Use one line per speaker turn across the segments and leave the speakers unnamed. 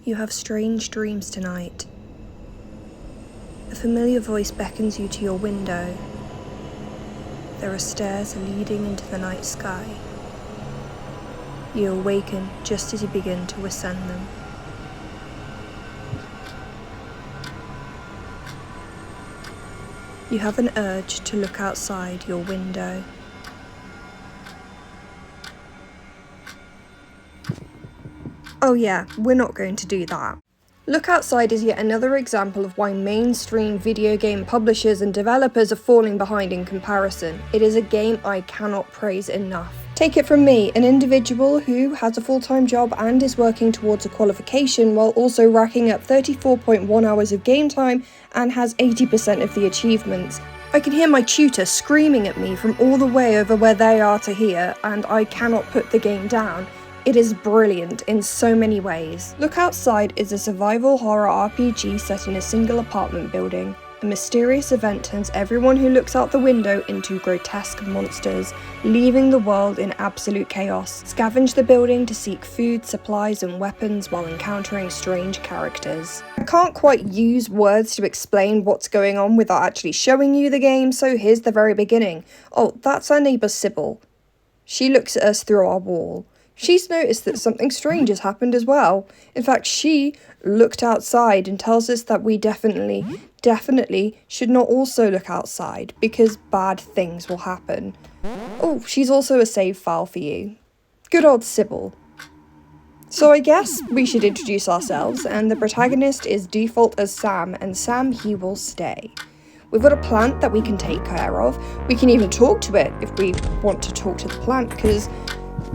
You have strange dreams tonight. A familiar voice beckons you to your window. There are stairs leading into the night sky. You awaken just as you begin to ascend them. You have an urge to look outside your window. Oh yeah, we're not going to do that. Look Outside is yet another example of why mainstream video game publishers and developers are falling behind in comparison. It is a game I cannot praise enough. Take it from me, an individual who has a full-time job and is working towards a qualification while also racking up 34.1 hours of game time and has 80% of the achievements. I can hear my tutor screaming at me from all the way over where they are to here, and I cannot put the game down. It is brilliant in so many ways. Look Outside is a survival horror RPG set in a single apartment building. A mysterious event turns everyone who looks out the window into grotesque monsters, leaving the world in absolute chaos. Scavenge the building to seek food, supplies and weapons while encountering strange characters. I can't quite use words to explain what's going on without actually showing you the game, so here's the very beginning. Oh, that's our neighbour Sybil. She looks at us through our wall. She's noticed that something strange has happened as well. In fact, she looked outside and tells us that we definitely should not also look outside because bad things will happen. Oh, she's also a save file for you. Good old Sybil. So I guess we should introduce ourselves, and the protagonist is default as Sam, and Sam, he will stay. We've got a plant that we can take care of. We can even talk to it if we want to talk to the plant, because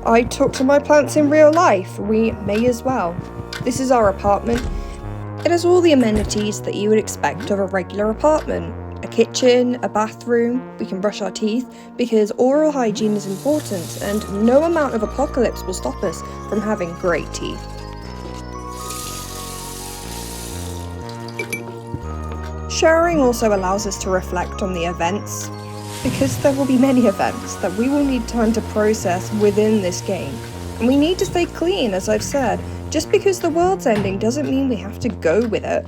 I talk to my plants in real life. We may as well. This is our apartment. It has all the amenities that you would expect of a regular apartment. A kitchen, a bathroom, we can brush our teeth because oral hygiene is important and no amount of apocalypse will stop us from having great teeth. Showering also allows us to reflect on the events, because there will be many events that we will need time to process within this game. And we need to stay clean, as I've said. Just because the world's ending doesn't mean we have to go with it.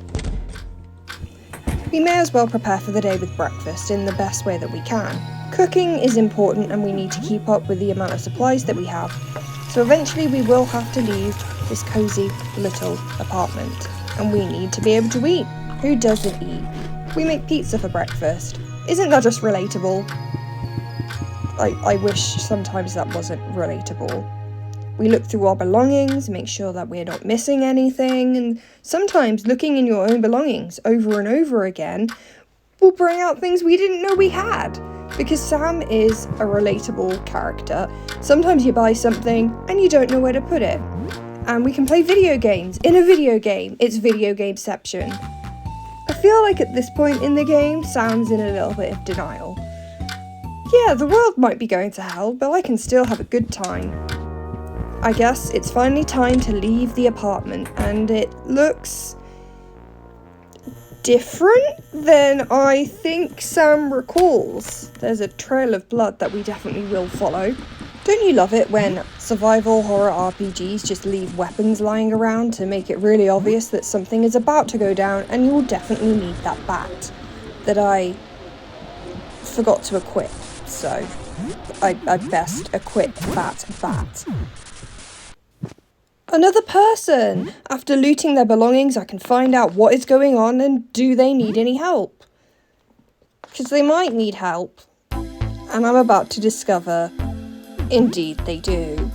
We may as well prepare for the day with breakfast in the best way that we can. Cooking is important and we need to keep up with the amount of supplies that we have. So eventually we will have to leave this cozy little apartment. And we need to be able to eat. Who doesn't eat? We make pizza for breakfast. Isn't that just relatable? I wish sometimes that wasn't relatable. We look through our belongings, make sure that we're not missing anything, and sometimes looking in your own belongings over and over again will bring out things we didn't know we had. Because Sam is a relatable character. Sometimes you buy something and you don't know where to put it. And we can play video games in a video game. It's video gameception. I feel like at this point in the game, Sam's in a little bit of denial. Yeah, the world might be going to hell, but I can still have a good time. I guess it's finally time to leave the apartment, and it looks different than I think Sam recalls. There's a trail of blood that we definitely will follow. Don't you love it when survival horror RPGs just leave weapons lying around to make it really obvious that something is about to go down, and you will definitely need that bat that I forgot to equip, so I best equip that bat. Another person! After looting their belongings, I can find out what is going on and do they need any help? Because they might need help. And I'm about to discover, indeed they do.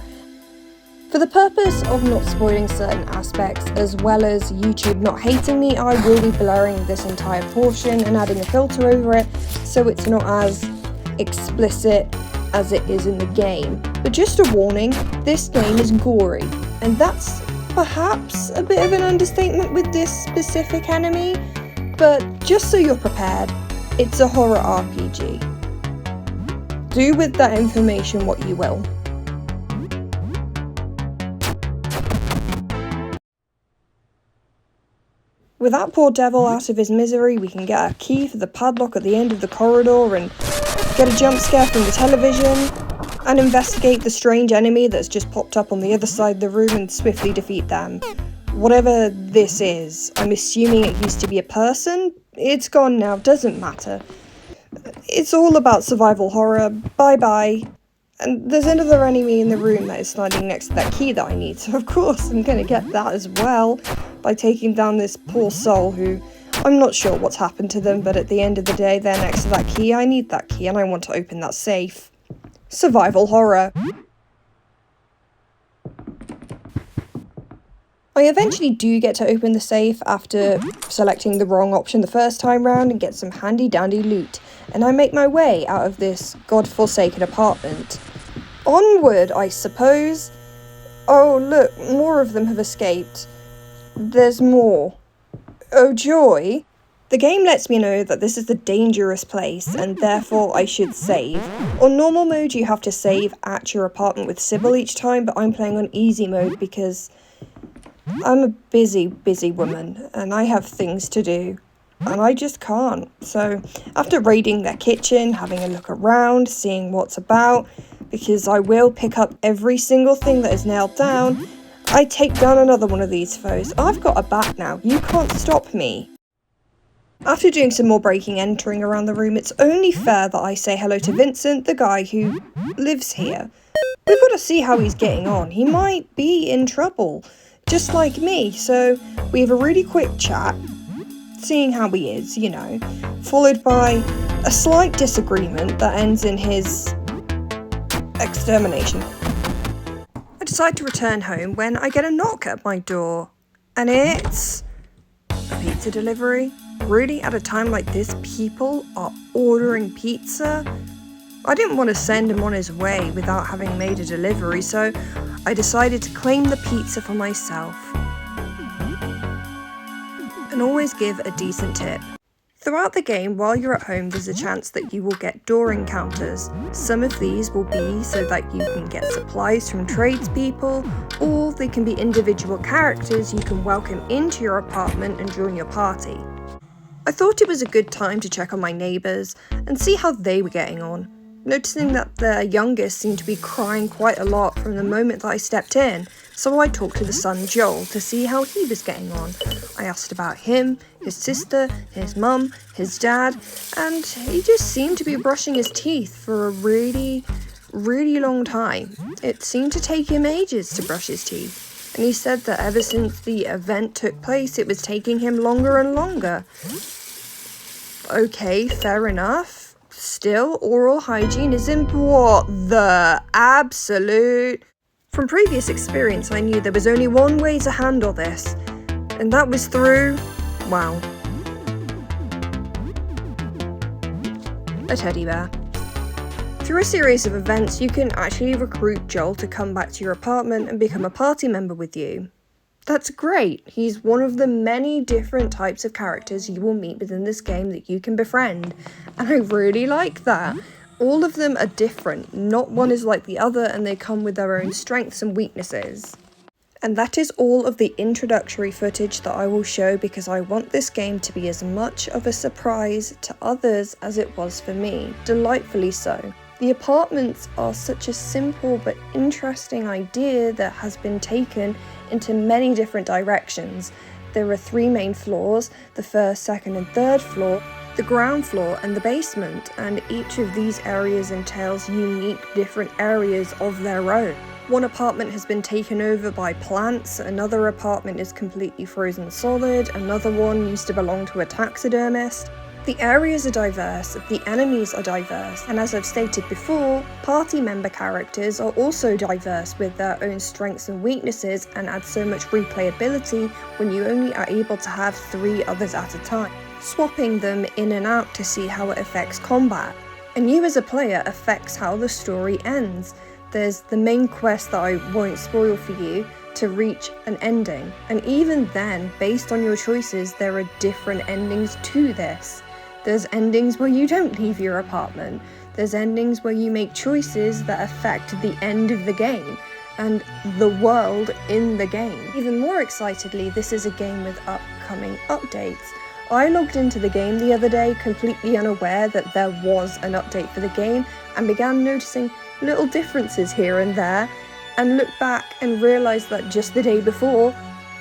For the purpose of not spoiling certain aspects, as well as YouTube not hating me, I will be blurring this entire portion and adding a filter over it, so it's not as explicit as it is in the game. But just a warning, this game is gory. And that's perhaps a bit of an understatement with this specific enemy, but just so you're prepared, it's a horror RPG. Do with that information what you will. With that poor devil out of his misery, we can get a key for the padlock at the end of the corridor and get a jump scare from the television, and investigate the strange enemy that's just popped up on the other side of the room and swiftly defeat them. Whatever this is, I'm assuming it used to be a person. It's gone now, doesn't matter. It's all about survival horror. Bye bye. And there's another enemy in the room that is standing next to that key that I need, so of course I'm gonna get that as well by taking down this poor soul who, I'm not sure what's happened to them, but at the end of the day they're next to that key. I need that key and I want to open that safe. Survival horror. I eventually do get to open the safe after selecting the wrong option the first time round and get some handy dandy loot, and I make my way out of this godforsaken apartment. Onward, I suppose. Oh look, more of them have escaped. There's more. Oh joy. The game lets me know that this is a dangerous place and therefore I should save. On normal mode you have to save at your apartment with Sybil each time, but I'm playing on easy mode because I'm a busy woman and I have things to do and I just can't. So after raiding their kitchen, having a look around, seeing what's about, because I will pick up every single thing that is nailed down, I take down another one of these foes. I've got a bat now, you can't stop me. After doing some more breaking and entering around the room, it's only fair that I say hello to Vincent, the guy who lives here. We've got to see how he's getting on. He might be in trouble, just like me, so we have a really quick chat, seeing how he is, you know, followed by a slight disagreement that ends in his extermination. I decide to return home when I get a knock at my door, and it's a pizza delivery. Really, at a time like this, people are ordering pizza? I didn't want to send him on his way without having made a delivery, so I decided to claim the pizza for myself. And always give a decent tip. Throughout the game, while you're at home, there's a chance that you will get door encounters. Some of these will be so that you can get supplies from tradespeople, or they can be individual characters you can welcome into your apartment and join your party. I thought it was a good time to check on my neighbours and see how they were getting on, noticing that their youngest seemed to be crying quite a lot from the moment that I stepped in, so I talked to the son Joel to see how he was getting on. I asked about him, his sister, his mum, his dad, and he just seemed to be brushing his teeth for a really long time. It seemed to take him ages to brush his teeth. And he said that ever since the event took place, it was taking him longer and longer. Okay, fair enough. Still, oral hygiene isn't what the absolute... From previous experience, I knew there was only one way to handle this, and that was through, well, a teddy bear. Through a series of events, you can actually recruit Joel to come back to your apartment and become a party member with you. That's great. He's one of the many different types of characters you will meet within this game that you can befriend, and I really like that. All of them are different, not one is like the other, and they come with their own strengths and weaknesses. And that is all of the introductory footage that I will show because I want this game to be as much of a surprise to others as it was for me, delightfully so. The apartments are such a simple but interesting idea that has been taken into many different directions. There are 3 main floors, the first, second and third floor, the ground floor and the basement, and each of these areas entails unique different areas of their own. One apartment has been taken over by plants, another apartment is completely frozen solid, another one used to belong to a taxidermist. The areas are diverse, the enemies are diverse, and as I've stated before, party member characters are also diverse with their own strengths and weaknesses and add so much replayability when you only are able to have 3 others at a time, swapping them in and out to see how it affects combat. And you as a player affects how the story ends. There's the main quest that I won't spoil for you to reach an ending, and even then, based on your choices, there are different endings to this. There's endings where you don't leave your apartment. There's endings where you make choices that affect the end of the game and the world in the game. Even more excitedly, this is a game with upcoming updates. I logged into the game the other day completely unaware that there was an update for the game and began noticing little differences here and there, and looked back and realised that just the day before,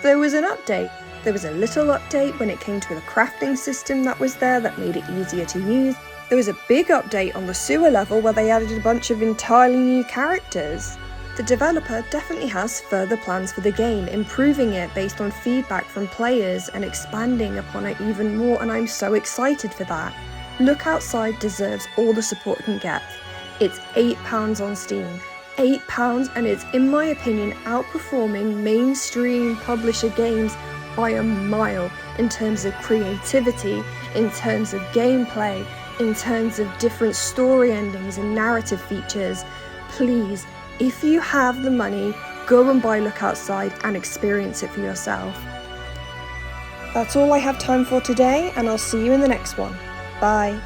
there was an update. There was a little update when it came to the crafting system that was there that made it easier to use. There was a big update on the sewer level where they added a bunch of entirely new characters. The developer definitely has further plans for the game, improving it based on feedback from players and expanding upon it even more, and I'm so excited for that. Look Outside deserves all the support it can get. It's £8 on Steam. £8, and it's, in my opinion, outperforming mainstream publisher games by a mile in terms of creativity, in terms of gameplay, in terms of different story endings and narrative features. Please, if you have the money, go and buy Look Outside and experience it for yourself. That's all I have time for today, and I'll see you in the next one. Bye.